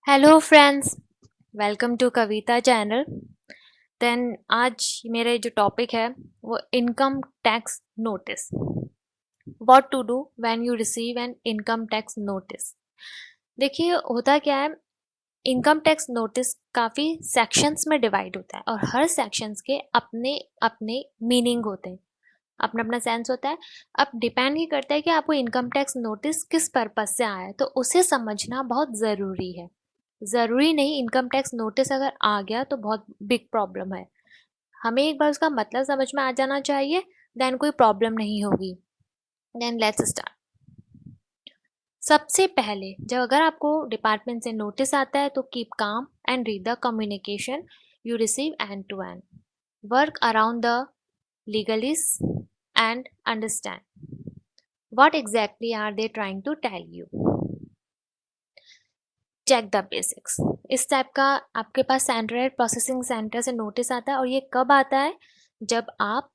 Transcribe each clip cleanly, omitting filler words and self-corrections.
Hello friends, welcome to Kavita channel. आज मेरा जो टॉपिक है वो income tax notice. What to do when you receive an income tax notice. देखिए होता क्या है, इनकम टैक्स नोटिस काफ़ी सेक्शंस में डिवाइड होता है और हर सेक्शंस के अपने अपने मीनिंग होते हैं, अपना अपना सेंस होता है। अब डिपेंड ही करता है कि आपको इनकम टैक्स नोटिस किस पर्पज से आया है, तो उसे समझना बहुत ज़रूरी है। ज़रूरी नहीं इनकम टैक्स नोटिस अगर आ गया तो बहुत बिग प्रॉब्लम है, हमें एक बार उसका मतलब समझ में आ जाना चाहिए, देन कोई प्रॉब्लम नहीं होगी। Then let's start. सबसे पहले जब अगर आपको डिपार्टमेंट से नोटिस आता है तो keep calm and read the communication you receive end to end, work around the legalese and understand what exactly are they trying to tell you. Check the basics. इस टाइप का आपके पास central processing centre से notice आता है और ये कब आता है, जब आप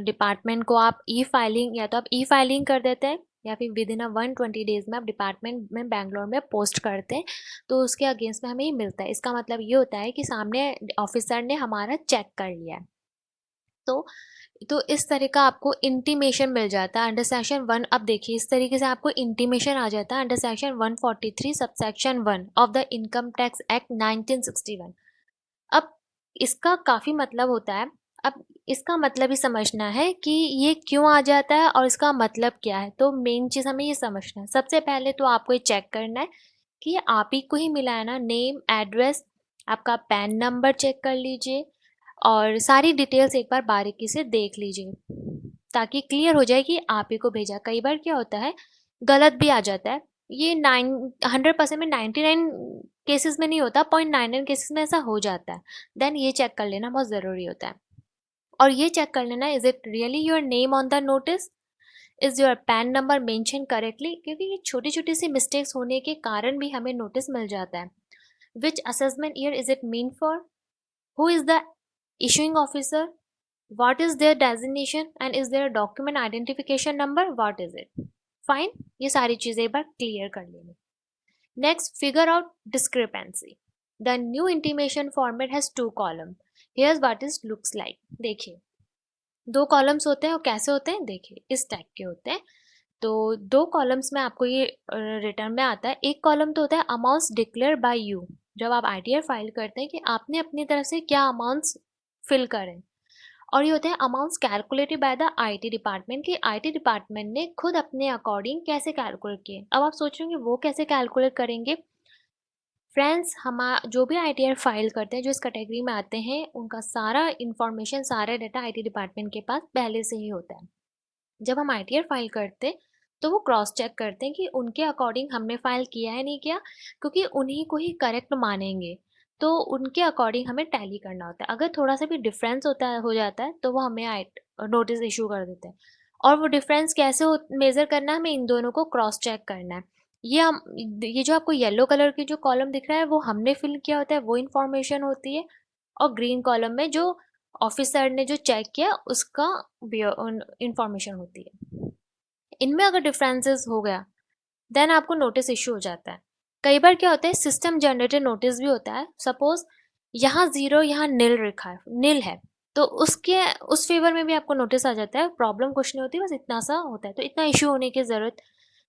डिपार्टमेंट को आप ई फाइलिंग या तो आप ई फाइलिंग कर देते हैं या फिर विद इन अ 120 डेज में आप डिपार्टमेंट में बैंगलोर में पोस्ट करते हैं, तो उसके अगेंस्ट में हमें ये मिलता है। इसका मतलब ये होता है कि सामने ऑफिसर ने हमारा चेक कर लिया है। तो इस तरह का आपको इंटीमेशन मिल जाता है अंडर सेक्शन 1। अब देखिए इस तरीके से आपको इंटीमेशन आ जाता है under section 143 subsection 1 of the income tax act 1961। अब इसका काफ़ी मतलब होता है। अब इसका मतलब ही समझना है कि ये क्यों आ जाता है और इसका मतलब क्या है। तो मेन चीज़ हमें ये समझना है। सबसे पहले तो आपको ये चेक करना है कि ये आप ही को ही मिला है ना, नेम एड्रेस, आपका पैन नंबर चेक कर लीजिए और सारी डिटेल्स एक बार बारीकी से देख लीजिए ताकि क्लियर हो जाए कि आप ही को भेजा। कई बार क्या होता है, गलत भी आ जाता है। ये 100% में 99 केसेस में नहीं होता, 0.99 केसेस में ऐसा हो जाता है। देन ये चेक कर लेना बहुत ज़रूरी होता है। और ये चेक कर लेना, is it really your name on the notice, is your pan number mention correctly, क्योंकि ये छोटी छोटी सी मिस्टेक्स होने के कारण भी हमें नोटिस मिल जाता है। विच assessment year is it mean for, who is the issuing officer, what is their designation and is there a document identification number, what is it, fine। ये सारी चीजें एक बार क्लियर कर लेनी। Next, figure out discrepancy. The new intimation format has two column, here's what is looks like. देखिए दो columns होते हैं और कैसे होते हैं, देखिए इस टाइप के होते हैं। तो दो कॉलम्स में आपको ये रिटर्न में आता है। एक कॉलम तो होता है अमाउंट्स डिक्लेयर बाय यू, जब आप आईटीआर फाइल करते हैं कि आपने अपनी तरफ से क्या अमाउंट्स फिल करें। और ये होते हैं amounts calculated by the IT department, कि आईटी डिपार्टमेंट ने खुद अपने अकॉर्डिंग कैसे कैलकुलेट किए। अब आप सोच रहे होंगे वो कैसे कैलकुलेट करेंगे। फ्रेंड्स, हम जो भी आईटीआर फाइल करते हैं जो इस कैटेगरी में आते हैं, उनका सारा इंफॉर्मेशन सारा डाटा आईटी डिपार्टमेंट के पास पहले से ही होता है। जब हम आईटीआर फाइल करते हैं तो वो क्रॉस चेक करते हैं कि उनके अकॉर्डिंग हमने फाइल किया है नहीं किया, क्योंकि उन्हीं को ही करेक्ट मानेंगे। तो उनके अकॉर्डिंग हमें टैली करना होता है। अगर थोड़ा सा भी डिफरेंस होता है हो जाता है तो वो हमें नोटिस इशू कर देते हैं। और वो डिफरेंस कैसे मेजर करना है, हमें इन दोनों को क्रॉस चेक करना है। ये जो आपको येलो कलर की जो कॉलम दिख रहा है वो हमने फिल किया होता है, वो इन्फॉर्मेशन होती है। और ग्रीन कॉलम में जो ऑफिसर ने जो चेक किया उसका इंफॉर्मेशन होती है। इनमें अगर डिफरेंसेस हो गया देन आपको नोटिस इशू हो जाता है। कई बार क्या होता है, सिस्टम जनरेटेड नोटिस भी होता है। सपोज यहाँ जीरो यहाँ नील लिखा है, नील है, तो उसके उस फेवर में भी आपको नोटिस आ जाता है। प्रॉब्लम कुछ नहीं होती, बस इतना सा होता है, तो इतना इशू होने की ज़रूरत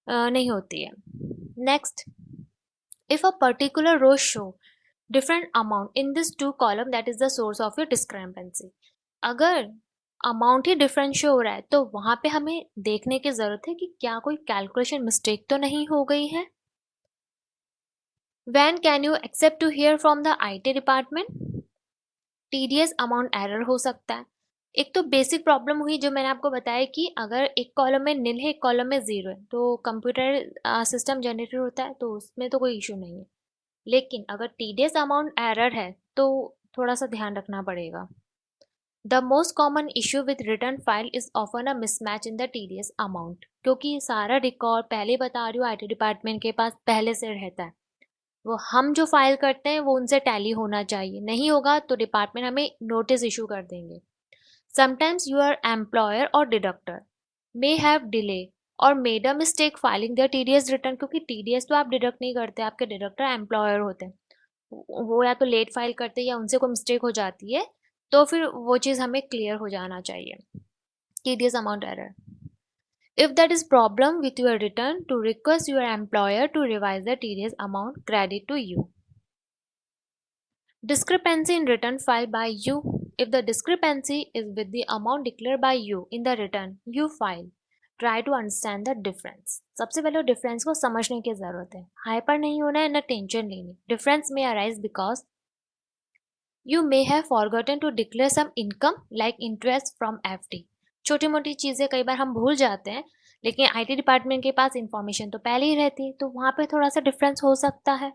नहीं होती है। Next, if a particular row show different amount in this two column, that is the source of your discrepancy। अगर अमाउंट ही डिफरेंट शो हो रहा है तो वहां पे हमें देखने की जरूरत है कि क्या कोई कैलकुलेशन मिस्टेक तो नहीं हो गई है। When can you expect to hear from the IT department, TDS amount error हो सकता है। एक तो बेसिक प्रॉब्लम हुई जो मैंने आपको बताया कि अगर एक कॉलम में नील है एक कॉलम में जीरो है तो कंप्यूटर सिस्टम जनरेटेड होता है, तो उसमें तो कोई इशू नहीं है। लेकिन अगर टीडीएस अमाउंट एरर है तो थोड़ा सा ध्यान रखना पड़ेगा। The most common issue with return file is often a mismatch in the TDS amount, क्योंकि सारा रिकॉर्ड पहले बता रही हूँ आईटी डिपार्टमेंट के पास पहले से रहता है। वो हम जो फाइल करते हैं वो उनसे टैली होना चाहिए, नहीं होगा तो डिपार्टमेंट हमें नोटिस इशू कर देंगे। समटाइम्स योर एम्प्लॉयर और डिडक्टर मे हैव डिले और made a mistake filing the TDS return, क्योंकि टीडीएस तो आप डिडक्ट नहीं करते, आपके डिडक्टर एम्प्लॉयर होते हैं। वो या तो लेट फाइल करते हैं या उनसे कोई मिस्टेक हो जाती है, तो फिर वो चीज़ हमें क्लियर हो जाना चाहिए। TDS amount error, if that is problem with your return, to request your employer to revise the TDS amount credit to you. Discrepancy in return filed by you, if the discrepancy is with the amount declared by you in the return you file, try to understand the difference. सबसे पहले difference को समझने की जरूरत है, hyper नहीं होना है ना टेंशन लेनी। डिफरेंस में arise because you may have forgotten to declare some income like interest from FD. छोटी मोटी चीज़ें कई बार हम भूल जाते हैं, लेकिन आईटी डिपार्टमेंट के पास इंफॉर्मेशन तो पहले ही रहती है, तो वहाँ पे थोड़ा सा डिफरेंस हो सकता है।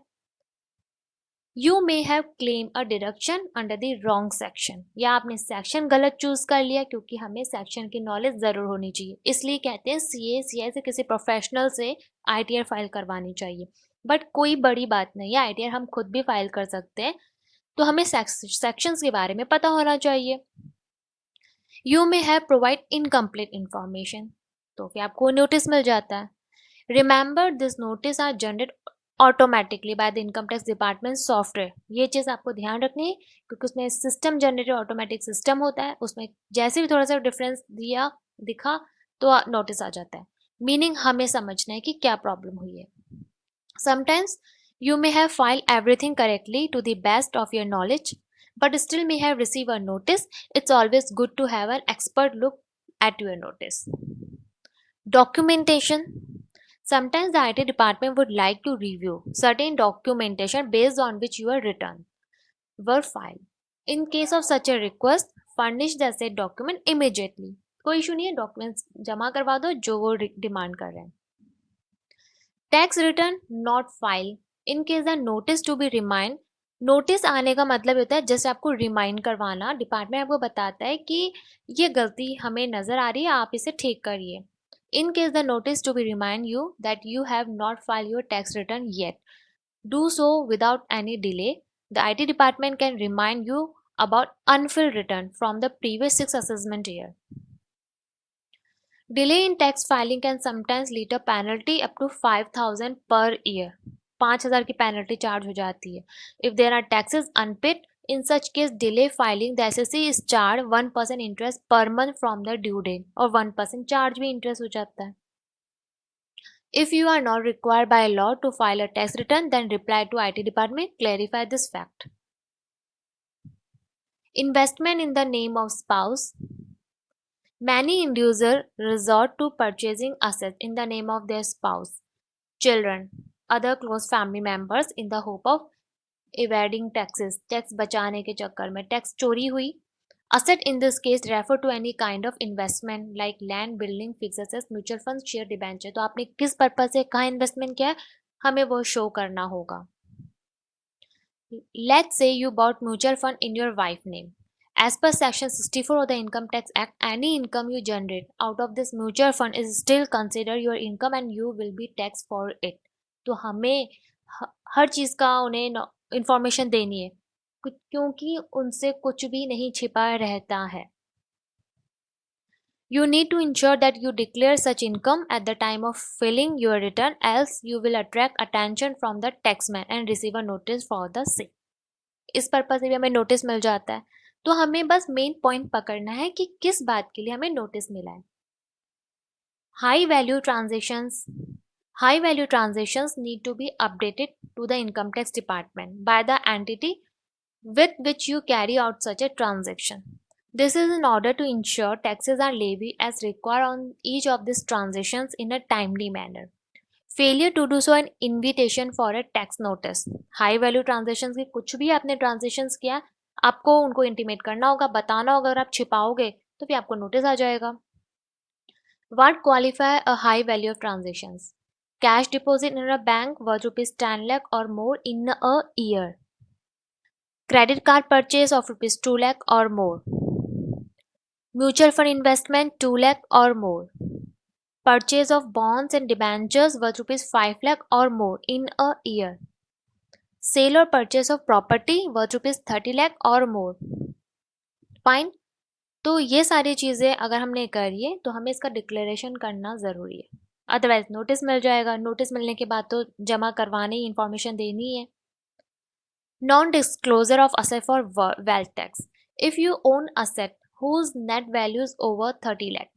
You may have claim a deduction under the wrong section, या आपने सेक्शन गलत चूज कर लिया, क्योंकि हमें सेक्शन की नॉलेज जरूर होनी चाहिए, इसलिए कहते हैं सीए सीआई से किसी प्रोफेशनल से आईटीआर फाइल करवानी चाहिए। बट कोई बड़ी बात नहीं है, आईटीआर हम खुद भी फाइल कर सकते हैं, तो हमें सेक्शंस के बारे में पता होना चाहिए। You may have provide incomplete information, तो फिर आपको नोटिस मिल जाता है। Remember this notice are generate automatically by the income tax department software. ये चीज़ आपको ध्यान रखनी है, क्योंकि उसमें सिस्टम जनरेटेड ऑटोमेटिक सिस्टम होता है, उसमें जैसे भी थोड़ा सा डिफरेंस दिखा तो नोटिस आ जाता है। मीनिंग हमें समझना है कि क्या प्रॉब्लम हुई है। Sometimes you may have filed everything correctly to the best of your knowledge, but still may have received a notice. It's always good to have an expert look at your notice. Documentation. Sometimes the IT department would like to review certain documentation based on which your return were filed. In case of such a request, furnish the said document immediately. कोई issue नहीं है, documents जमा करवा दो जो वो demand कर रहे हैं। Tax return not file in case the notice to be remind. Notice आने का मतलब होता है जैसे आपको रिमाइंड करवाना, डिपार्टमेंट आपको बताता है कि ये गलती हमें नजर आ रही है, आप इसे ठीक करिए। In case the notice to be remind you that you have not file your tax return yet, do so without any delay. The IT department can remind you about unfilled return from the previous 6 assessment year. Delay in tax filing can sometimes lead to penalty up to 5,000 per year. 5,000 की penalty charge हो जाती है। If there are taxes unpaid, in such case delay filing, the SSC is charged 1% interest per month from the due date, और 1% charge भी interest हो जाता है। If you are not required by law to file a tax return, then reply to IT department, clarify this fact. Investment in the name of spouse. Many individuals resort to purchasing assets in the name of their spouse, children, other close family members in the hope of evading taxes. Tax बचाने के चक्कर में tax चोरी हुई। Asset in this case refer to any kind of investment like land, building, fixed assets, mutual funds, share, debenture. तो आपने किस purpose से कहाँ इन्वेस्टमेंट किया है, हमें वो शो करना होगा। Let's say you bought mutual fund in your wife name. As per section 64 of the Income Tax Act, any income you generate out of this mutual fund is still considered your income and you will be taxed for it. तो हमें हर चीज़ का उन्हें information देनी है, क्योंकि उनसे कुछ भी नहीं छिपा रहता है। You need to ensure that you declare such income at the time of filing your return, else you will attract attention from the taxman and receive a notice for the same. इस purpose से भी हमें notice मिल जाता है, तो हमें बस मेन पॉइंट पकड़ना है कि किस बात के लिए हमें नोटिस मिला है। High value transactions need to be updated to the income tax department by the entity with which you carry out such a transaction. This is in order to ensure taxes are levied as required on each of these transactions in a timely manner. Failure to do so an invitation for a tax notice. High value transactions की कुछ भी आपने transactions किया, आपको उनको intimate करना होगा, बताना होगा। अगर आप छिपाओगे तो फिर आपको नोटिस आ जाएगा। What qualify a high value of transactions? Cash deposit in a bank worth rupees 10 lakh or more in a year. Credit card purchase of rupees 2 lakh or more. Mutual fund investment 2 lakh or more. Purchase of bonds and debentures worth rupees 5 lakh or more in a year. Sale or purchase of property worth rupees 30 lakh or more. Fine. तो ये सारी चीज़ें अगर हमने करी है तो हमें इसका डिक्लेरेशन करना ज़रूरी है, अदरवाइज नोटिस मिल जाएगा। नोटिस मिलने के बाद तो जमा करवाने ही, इंफॉर्मेशन देनी है। Non-disclosure of asset for wealth tax. If you own asset whose net value is over 30 lakh,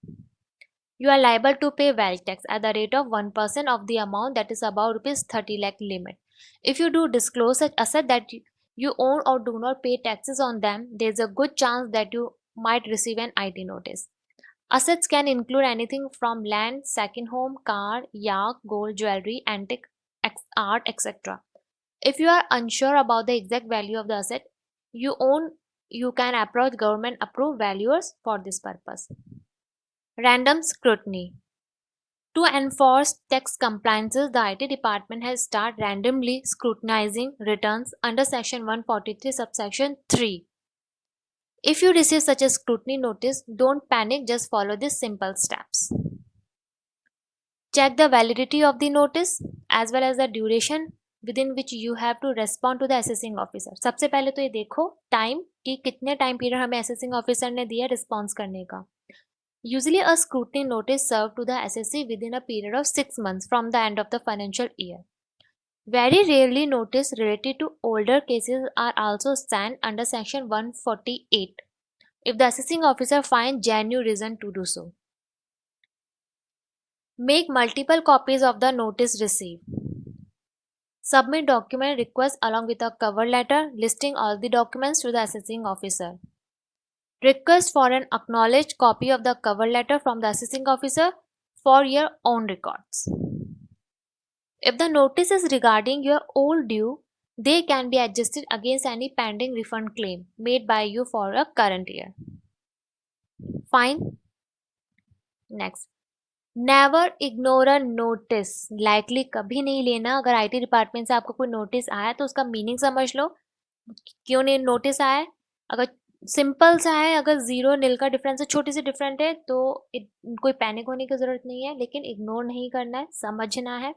you are liable to pay wealth tax at the rate of 1% of the amount that is above rupees 30 lakh limit. If you do disclose such asset that you own or do not pay taxes on them, there is a good chance that you might receive an IT notice. Assets can include anything from land, second home, car, yacht, gold, jewelry, antique art, etc. If you are unsure about the exact value of the asset you own, you can approach government approved valuers for this purpose. Random scrutiny. To enforce tax compliances, the IT department has started randomly scrutinizing returns under Section 143, subsection 3. If you receive such a scrutiny notice, don't panic, just follow these simple steps. Check the validity of the notice as well as the duration within which you have to respond to the assessing officer. सबसे पहले तो ये देखो time कि कितने time period हमें assessing officer ने दिया रिस्पॉन्स करने का. Usually a scrutiny notice served to the assessee within a period of 6 months from the end of the financial year. Very rarely notice related to older cases are also sent under section 148 if the assessing officer finds genuine reason to do so. Make multiple copies of the notice received. Submit document request along with a cover letter listing all the documents to the assessing officer. Request for an acknowledged copy of the cover letter from the assessing officer for your own records. If the notice is regarding your old due, they can be adjusted against any pending refund claim made by you for a current year. Fine. Next. Never ignore a notice. Likely कभी नहीं लेना. अगर IT department से आपको कोई notice आया तो उसका मीनिंग समझ लो. क्यों नहीं नोटिस आया है. अगर सिंपल सा है, अगर जीरो नील का डिफरेंस है, छोटी सी डिफरेंट है तो कोई पैनिक होने की जरूरत नहीं है, लेकिन इग्नोर नहीं करना है, समझना है.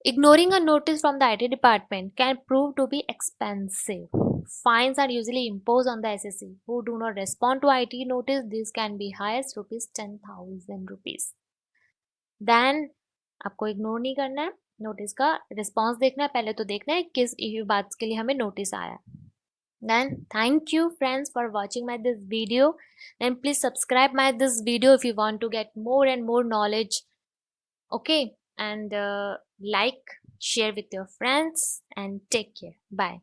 Ignoring a notice from the IT department can prove to be expensive. Fines are usually imposed on the SSC who do not respond to IT notice. This can be highest rupees 10,000 rupees. Then आपको ignore नहीं करना है, notice का response देखना है. पहले तो देखना है किस बात के लिए हमें नोटिस आया. Then thank you friends for watching my this video. Then please subscribe my this video if you want to get more and more knowledge. Okay, and like, share with your friends, and take care. Bye.